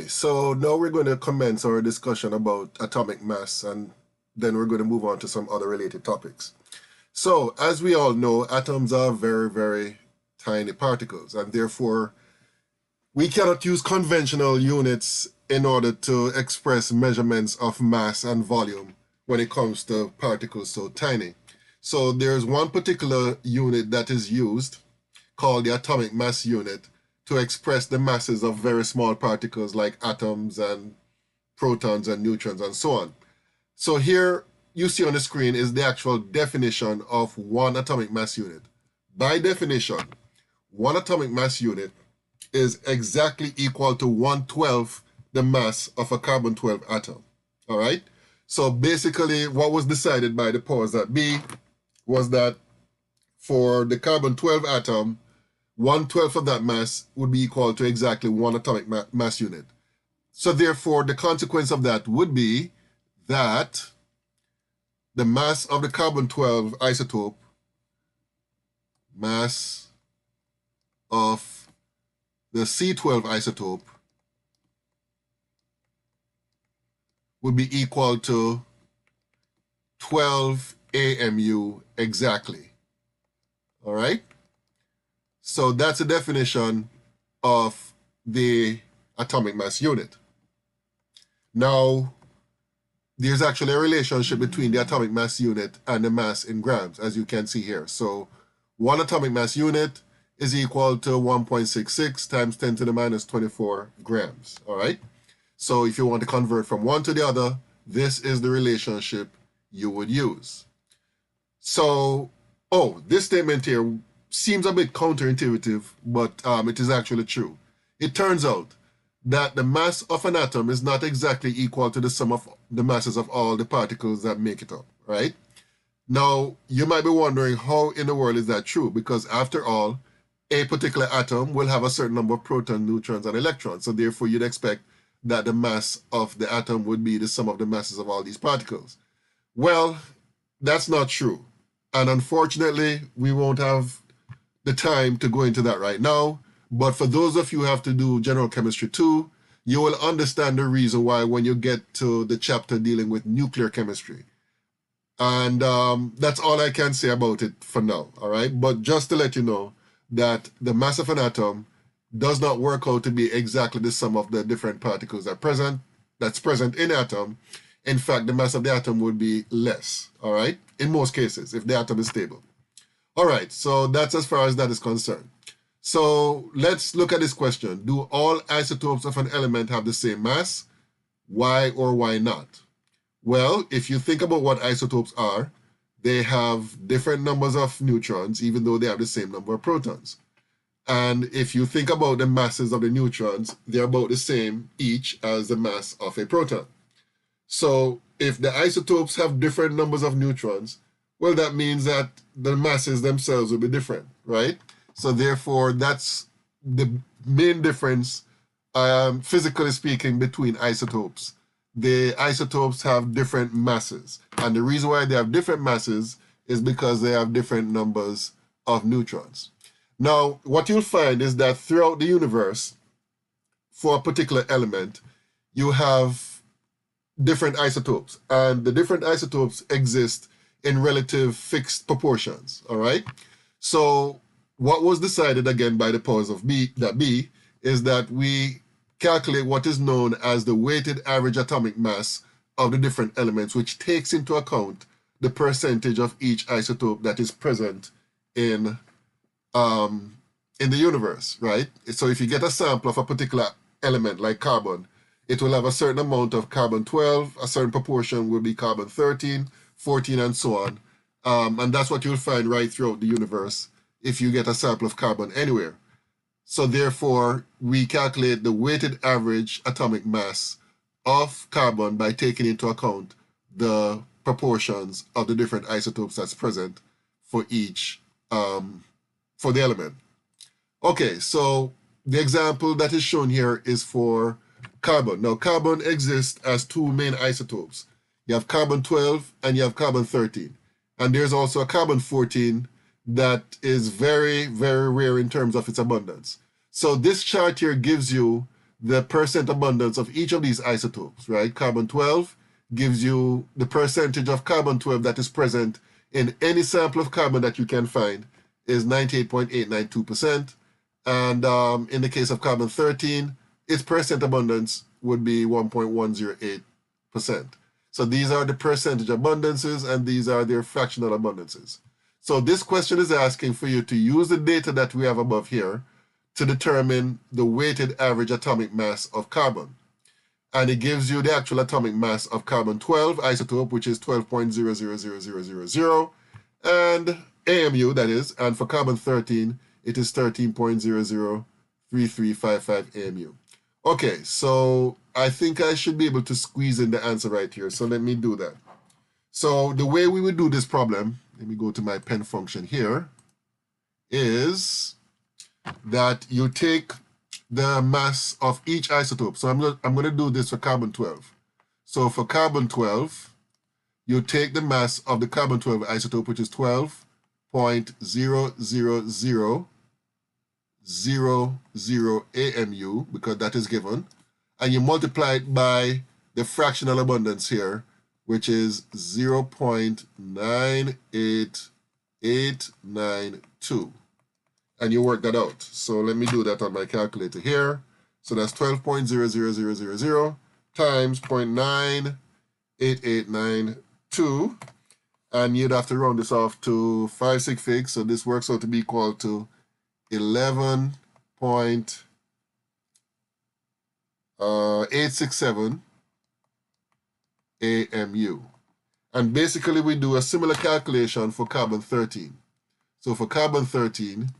Okay, so now we're going to commence our discussion about atomic mass, and then we're going to move on to some other related topics. So, as we all know, atoms are very, very tiny particles, and therefore we cannot use conventional units in order to express measurements of mass and volume when it comes to particles so tiny. So there's one particular unit that is used called the atomic mass unit to express the masses of very small particles like atoms and protons and neutrons and so on. So here you see on the screen is the actual definition of one atomic mass unit. By definition, one atomic mass unit is exactly equal to 1/12 the mass of a carbon-12 atom. All right? So basically what was decided by the powers that be was that for the carbon-12 atom, 1/12 of that mass would be equal to exactly one atomic mass unit. So therefore, the consequence of that would be that the mass of the carbon-12 isotope, mass of the C12 isotope, would be equal to 12 AMU exactly. All right? So that's a definition of the atomic mass unit. Now, there's actually a relationship between the atomic mass unit and the mass in grams, as you can see here. So one atomic mass unit is equal to 1.66 times 10 to the minus 24 grams, all right? So if you want to convert from one to the other, this is the relationship you would use. So, this statement here seems a bit counterintuitive, but it is actually true. It turns out that the mass of an atom is not exactly equal to the sum of the masses of all the particles that make it up, right? Now, you might be wondering how in the world is that true? Because after all, a particular atom will have a certain number of protons, neutrons, and electrons. So therefore, you'd expect that the mass of the atom would be the sum of the masses of all these particles. Well, that's not true. And unfortunately, we won't have the time to go into that right now. But for those of you who have to do general chemistry too, you will understand the reason why when you get to the chapter dealing with nuclear chemistry. And that's all I can say about it for now, all right? But just to let you know that the mass of an atom does not work out to be exactly the sum of the different particles that's present in the atom. In fact, the mass of the atom would be less, all right? In most cases, if the atom is stable. All right, so that's as far as that is concerned. So let's look at this question. Do all isotopes of an element have the same mass? Why or why not? Well, if you think about what isotopes are, they have different numbers of neutrons, even though they have the same number of protons. And if you think about the masses of the neutrons, they're about the same each as the mass of a proton. So if the isotopes have different numbers of neutrons, well, that means that the masses themselves will be different, right? So therefore, that's the main difference, physically speaking, between isotopes. The isotopes have different masses. And the reason why they have different masses is because they have different numbers of neutrons. Now, what you'll find is that throughout the universe, for a particular element, you have different isotopes. And the different isotopes exist in relative fixed proportions, all right? So what was decided again by the powers that be is that we calculate what is known as the weighted average atomic mass of the different elements, which takes into account the percentage of each isotope that is present in the universe, right? So if you get a sample of a particular element like carbon, it will have a certain amount of carbon-12, a certain proportion will be carbon-13, 14, and so on. And that's what you'll find right throughout the universe if you get a sample of carbon anywhere. So therefore, we calculate the weighted average atomic mass of carbon by taking into account the proportions of the different isotopes that's present for each, for the element. Okay, so the example that is shown here is for carbon. Now, carbon exists as two main isotopes. You have carbon-12 and you have carbon-13. And there's also a carbon-14 that is very, very rare in terms of its abundance. So this chart here gives you the percent abundance of each of these isotopes, right? Carbon-12 gives you the percentage of carbon-12 that is present in any sample of carbon that you can find is 98.892%. And in the case of carbon-13, its percent abundance would be 1.108%. So these are the percentage abundances, and these are their fractional abundances. So this question is asking for you to use the data that we have above here to determine the weighted average atomic mass of carbon. And it gives you the actual atomic mass of carbon-12 isotope, which is 12.000000, and AMU, that is, and for carbon-13, it is 13.003355 AMU. Okay, so I think I should be able to squeeze in the answer right here, so let me do that. So the way we would do this problem, let me go to my pen function here, is that you take the mass of each isotope. So I'm going to do this for carbon-12. So for carbon-12, you take the mass of the carbon-12 isotope, which is 12.0000 AMU, because that is given, and you multiply it by the fractional abundance here, which is 0.98892. And you work that out. So let me do that on my calculator here. So that's 12.00000 times 0.98892. And you'd have to round this off to 5 sig figs. So this works out to be equal to 11.867 AMU. And basically we do a similar calculation for carbon-13. So for carbon-13,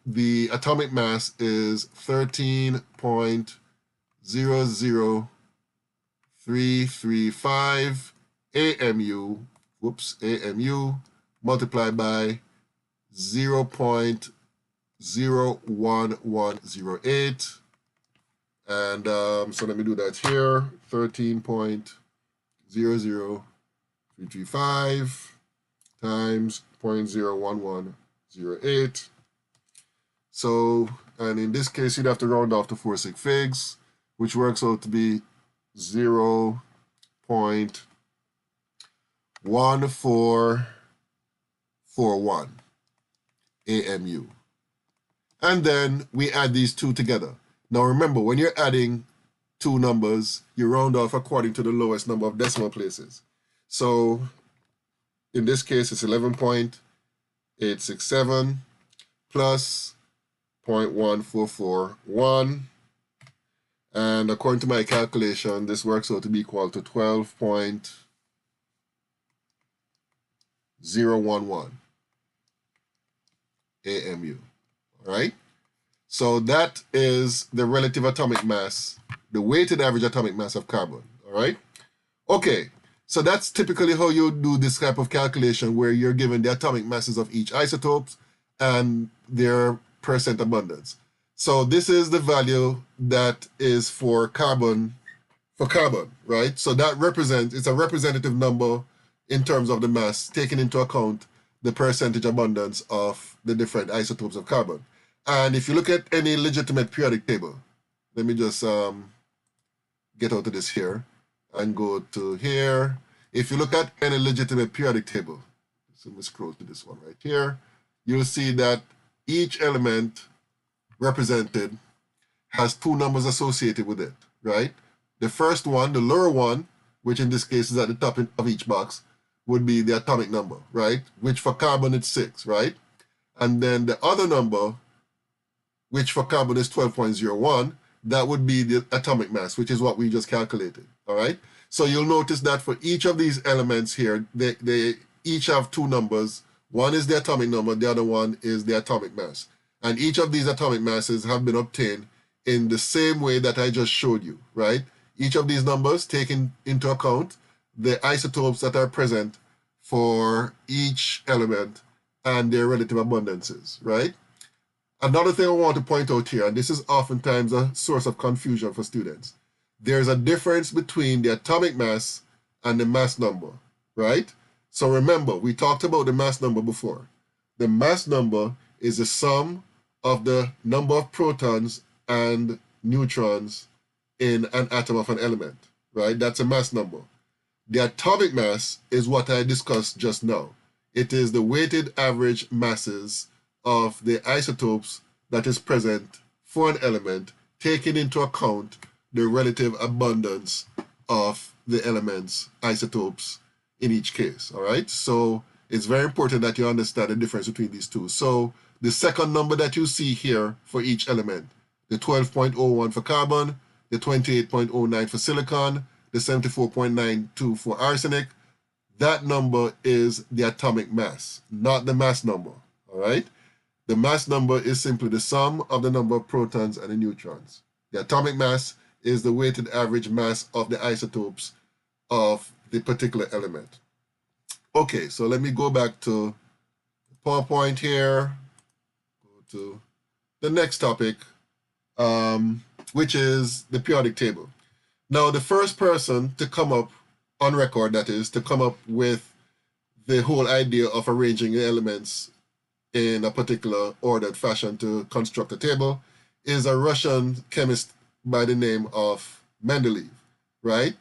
the atomic mass is 13.00335 AMU, AMU, multiplied by 0.01108. And so let me do that here, 13.00335 times 0.01108. So, and in this case, you'd have to round off to 4 sig figs, which works out to be 0.1441 AMU. And then we add these two together. Now remember, when you're adding two numbers, you round off according to the lowest number of decimal places. So in this case, it's 11.867 plus 0.1441. And according to my calculation, this works out to be equal to 12.011 AMU. All right? So that is the relative atomic mass, the weighted average atomic mass of carbon. All right? Okay. So that's typically how you do this type of calculation, where you're given the atomic masses of each isotopes and their percent abundance. So this is the value that is for carbon, right? So that represents, it's a representative number in terms of the mass, taking into account the percentage abundance of the different isotopes of carbon. And if you look at any legitimate periodic table, let me just get out of this here and go to here. If you look at any legitimate periodic table, so let me scroll to this one right here, you'll see that each element represented has two numbers associated with it, right? The first one, the lower one, which in this case is at the top of each box, would be the atomic number, right? Which for carbon it's 6, right? And then the other number, which for carbon is 12.01, that would be the atomic mass, which is what we just calculated, all right? So you'll notice that for each of these elements here, they each have two numbers. One is the atomic number, the other one is the atomic mass. And each of these atomic masses have been obtained in the same way that I just showed you, right? Each of these numbers taking into account the isotopes that are present for each element and their relative abundances, right? Another thing I want to point out here, and this is oftentimes a source of confusion for students, there's a difference between the atomic mass and the mass number, right? So remember, we talked about the mass number before. The mass number is the sum of the number of protons and neutrons in an atom of an element, right? That's a mass number. The atomic mass is what I discussed just now. It is the weighted average masses of the isotopes that is present for an element, taking into account the relative abundance of the elements, isotopes in each case, all right? So it's very important that you understand the difference between these two. So the second number that you see here for each element, the 12.01 for carbon, the 28.09 for silicon, the 74.92 for arsenic, that number is the atomic mass, not the mass number, all right? The mass number is simply the sum of the number of protons and the neutrons. The atomic mass is the weighted average mass of the isotopes of the particular element. Okay, so let me go back to PowerPoint here, go to the next topic, which is the periodic table. Now, the first person to come up on record, that is, to come up with the whole idea of arranging the elements in a particular ordered fashion to construct a table is a Russian chemist by the name of Mendeleev, right?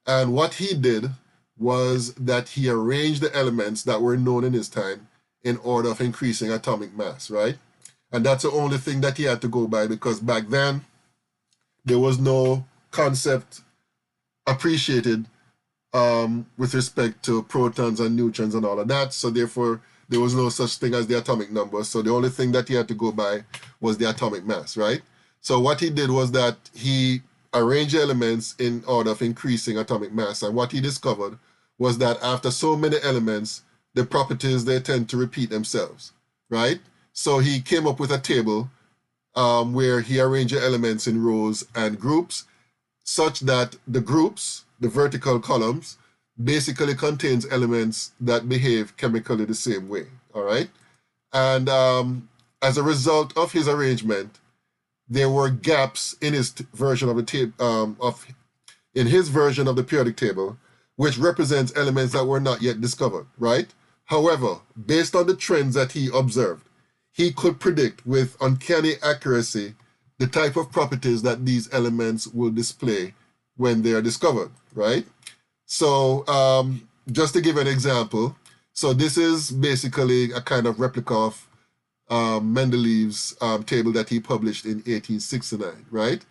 And what he did was that he arranged the elements that were known in his time in order of increasing atomic mass, right? And that's the only thing that he had to go by, because back then there was no concept appreciated with respect to protons and neutrons and all of that. So therefore, there was no such thing as the atomic number. So the only thing that he had to go by was the atomic mass, right? So what he did was that he arranged elements in order of increasing atomic mass. And what he discovered was that after so many elements, the properties, they tend to repeat themselves, right? So he came up with a table where he arranged the elements in rows and groups, such that the groups, the vertical columns, basically contains elements that behave chemically the same way, all right? And as a result of his arrangement, there were gaps in his version of the table, in his version of the periodic table, which represents elements that were not yet discovered, right? However, based on the trends that he observed, he could predict with uncanny accuracy the type of properties that these elements will display when they are discovered, right? So just to give an example, so this is basically a kind of replica of Mendeleev's table that he published in 1869, right?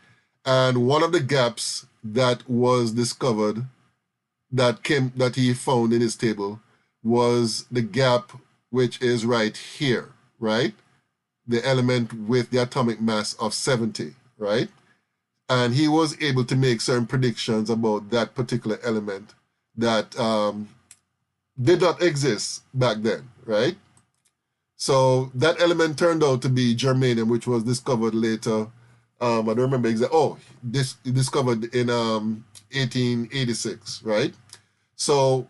And one of the gaps that was discovered that he found in his table was the gap which is right here, right? The element with the atomic mass of 70, right? And he was able to make certain predictions about that particular element that did not exist back then, right? So that element turned out to be germanium, which was discovered later. I don't remember exactly. Oh, discovered in 1886, right? So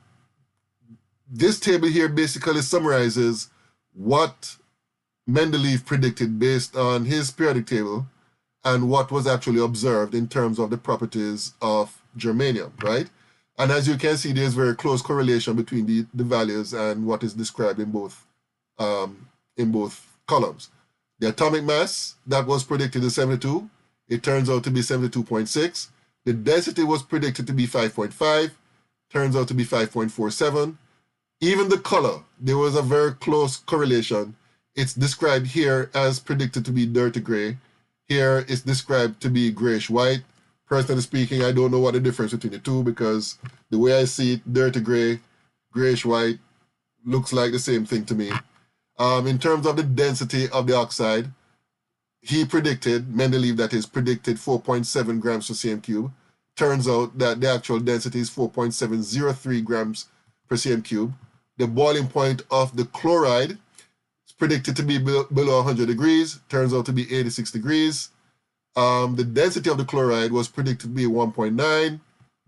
this table here basically summarizes what Mendeleev predicted based on his periodic table and what was actually observed in terms of the properties of germanium, right? And as you can see, there's very close correlation between the values and what is described in both columns. The atomic mass that was predicted is 72. It turns out to be 72.6. The density was predicted to be 5.5. Turns out to be 5.47. Even the color, there was a very close correlation. It's described here as predicted to be dirty gray. Here it's described to be grayish white. Personally speaking, I don't know what the difference between the two, because the way I see it, dirty gray, grayish white, looks like the same thing to me. In terms of the density of the oxide, he predicted, Mendeleev that is, predicted 4.7 grams per cm cube. Turns out that the actual density is 4.703 grams per cm cube. The boiling point of the chloride is predicted to be below 100 degrees. Turns out to be 86 degrees. The density of the chloride was predicted to be 1.9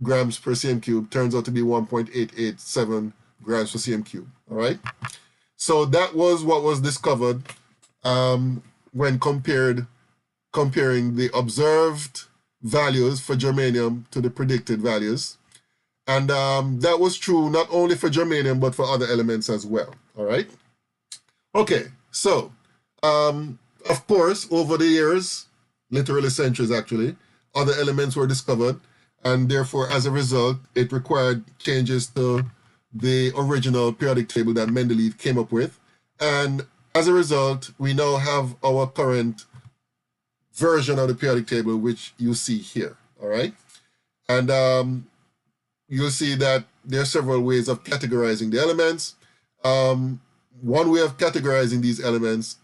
grams per cm cube. Turns out to be 1.887 grams per cm cube. All right. So that was what was discovered when comparing the observed values for germanium to the predicted values. And that was true not only for germanium, but for other elements as well. All right. Okay. So, of course, over the years, literally centuries actually, other elements were discovered, and therefore, as a result, it required changes to the original periodic table that Mendeleev came up with. And as a result, we now have our current version of the periodic table, which you see here, all right? And you'll see that there are several ways of categorizing the elements. One way of categorizing these elements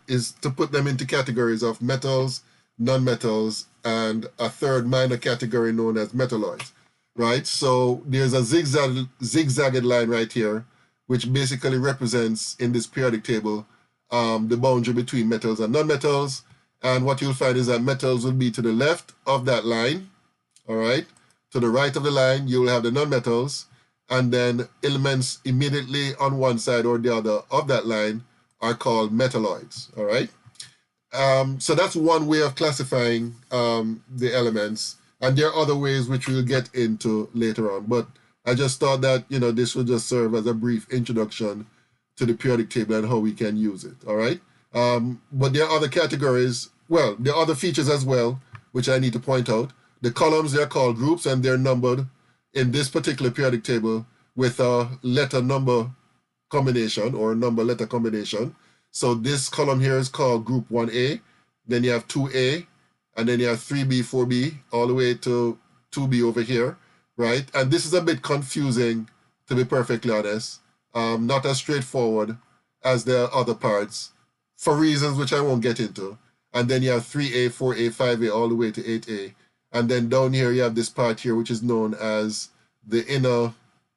is to put them into categories of metals, non-metals, and a third minor category known as metalloids, right? So there's a zigzagged line right here, which basically represents in this periodic table the boundary between metals and non-metals. And what you'll find is that metals will be to the left of that line, all right? To the right of the line, you'll have the non-metals, and then elements immediately on one side or the other of that line are called metalloids, all right? So that's one way of classifying the elements, and there are other ways which we'll get into later on, but I just thought that, this would just serve as a brief introduction to the periodic table and how we can use it, all right? But there are other categories, well, there are other features as well, which I need to point out. The columns, they're called groups, and they're numbered in this particular periodic table with a letter-number combination or number-letter combination. So this column here is called group 1A, then you have 2A, and then you have 3B, 4B, all the way to 2B over here, right? And this is a bit confusing, to be perfectly honest, not as straightforward as the other parts, for reasons which I won't get into. And then you have 3A, 4A, 5A, all the way to 8A. And then down here, you have this part here, which is known as the inner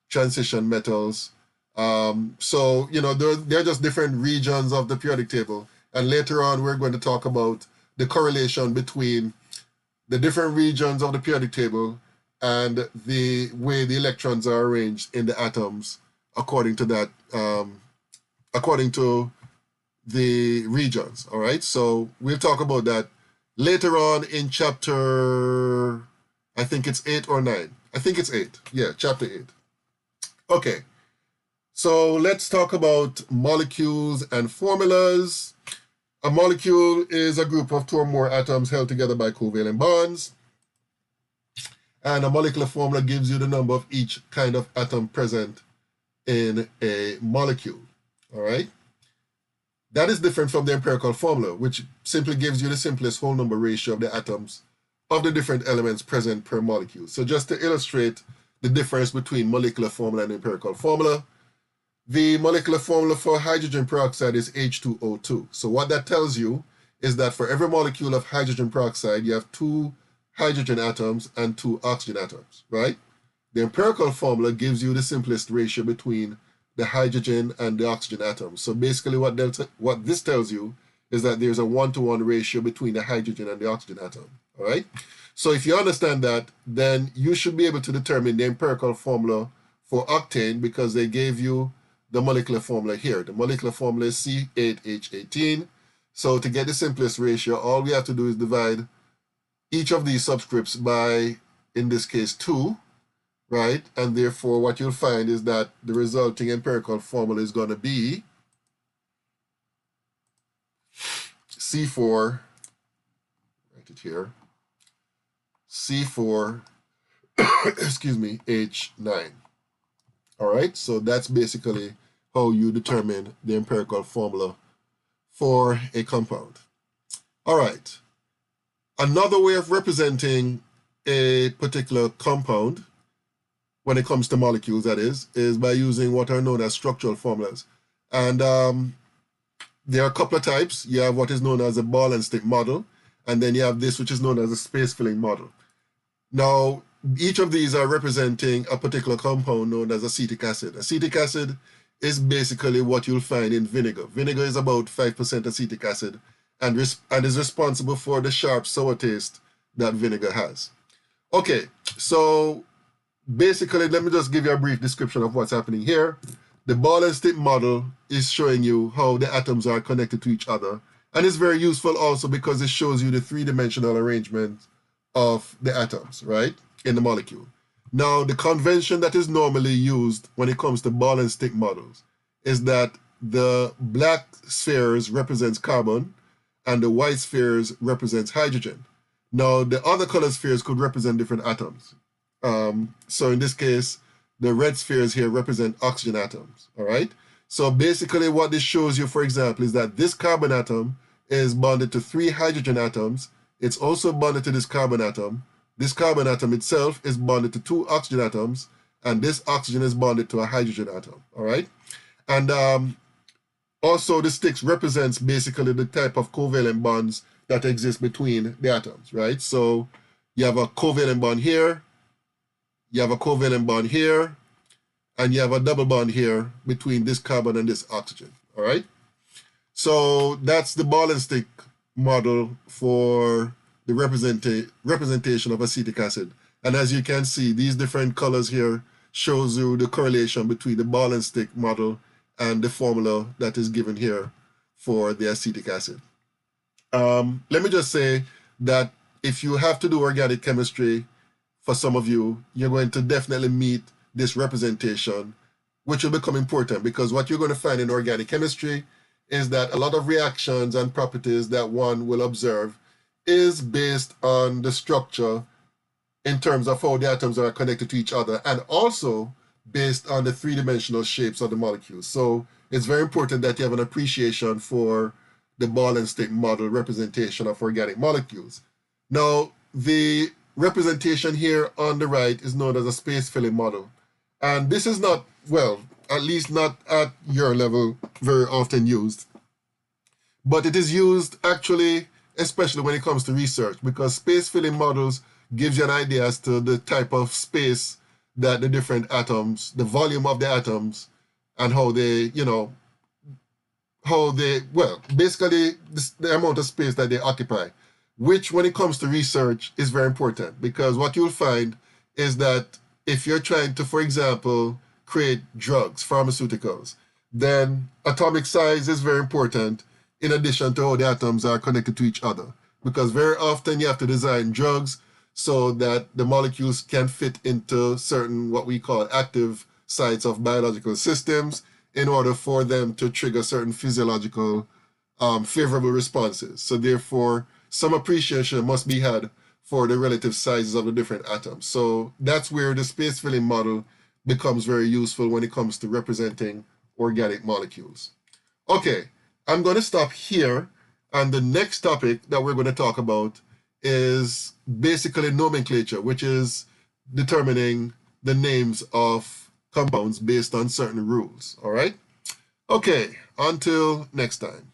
transition metals. So, they're just different regions of the periodic table. And later on, we're going to talk about the correlation between the different regions of the periodic table and the way the electrons are arranged in the atoms according to that, according to the regions, all right? So we'll talk about that later on in chapter, I think it's 8 or 9. I think it's 8. Yeah, chapter 8. Okay, so let's talk about molecules and formulas. A molecule is a group of 2 or more atoms held together by covalent bonds. And a molecular formula gives you the number of each kind of atom present in a molecule, all right? That is different from the empirical formula, which simply gives you the simplest whole number ratio of the atoms of the different elements present per molecule. So just to illustrate the difference between molecular formula and empirical formula, the molecular formula for hydrogen peroxide is H2O2. So what that tells you is that for every molecule of hydrogen peroxide, you have 2 hydrogen atoms and 2 oxygen atoms, right? The empirical formula gives you the simplest ratio between the hydrogen and the oxygen atoms. So basically what this tells you is that there's a 1-to-1 ratio between the hydrogen and the oxygen atom, all right? So if you understand that, then you should be able to determine the empirical formula for octane because they gave you the molecular formula here. The molecular formula is C8H18. So to get the simplest ratio, all we have to do is divide each of these subscripts by, in this case, 2, right? And therefore, what you'll find is that the resulting empirical formula is going to be C4, write it here, C4, excuse me, H9. All right, so that's basically how you determine the empirical formula for a compound. All right, another way of representing a particular compound when it comes to molecules, that is by using what are known as structural formulas. And there are a couple of types. You have what is known as a ball and stick model, and then you have this which is known as a space filling model. Now, each of these are representing a particular compound known as acetic acid. Acetic acid is basically what you'll find in vinegar. Vinegar is about 5% acetic acid and is responsible for the sharp sour taste that vinegar has. Okay, so basically, let me just give you a brief description of what's happening here. The ball and stick model is showing you how the atoms are connected to each other. And it's very useful also because it shows you the 3-dimensional arrangement of the atoms, right, in the molecule. Now, the convention that is normally used when it comes to ball and stick models is that the black spheres represents carbon and the white spheres represents hydrogen. Now, the other color spheres could represent different atoms. So in this case, the red spheres here represent oxygen atoms, all right? So basically what this shows you, for example, is that this carbon atom is bonded to 3 hydrogen atoms. It's also bonded to this carbon atom. This carbon atom itself is bonded to 2 oxygen atoms, and this oxygen is bonded to a hydrogen atom, all right? And also the sticks represents basically the type of covalent bonds that exist between the atoms, right? So you have a covalent bond here, you have a covalent bond here, and you have a double bond here between this carbon and this oxygen, all right? So that's the ball and stick model for the representation of acetic acid. And as you can see, these different colors here shows you the correlation between the ball and stick model and the formula that is given here for the acetic acid. Let me just say that if you have to do organic chemistry, for some of you, you're going to definitely meet this representation, which will become important because what you're going to find in organic chemistry is that a lot of reactions and properties that one will observe is based on the structure in terms of how the atoms are connected to each other, and also based on the three-dimensional shapes of the molecules. So it's very important that you have an appreciation for the ball and stick model representation of organic molecules. Now, the representation here on the right is known as a space-filling model. And this is not, well, at least not at your level, very often used. But it is used actually, especially when it comes to research, because space-filling models gives you an idea as to the type of space that the different atoms, the volume of the atoms, and how they, well, basically the amount of space that they occupy, which when it comes to research is very important, because what you'll find is that if you're trying to, for example, create drugs, pharmaceuticals, then atomic size is very important in addition to how the atoms are connected to each other. Because very often you have to design drugs so that the molecules can fit into certain what we call active sites of biological systems in order for them to trigger certain physiological favorable responses. So therefore, some appreciation must be had for the relative sizes of the different atoms. So that's where the space-filling model becomes very useful when it comes to representing organic molecules. Okay, I'm going to stop here, and the next topic that we're going to talk about is basically nomenclature, which is determining the names of compounds based on certain rules, all right? Okay, until next time.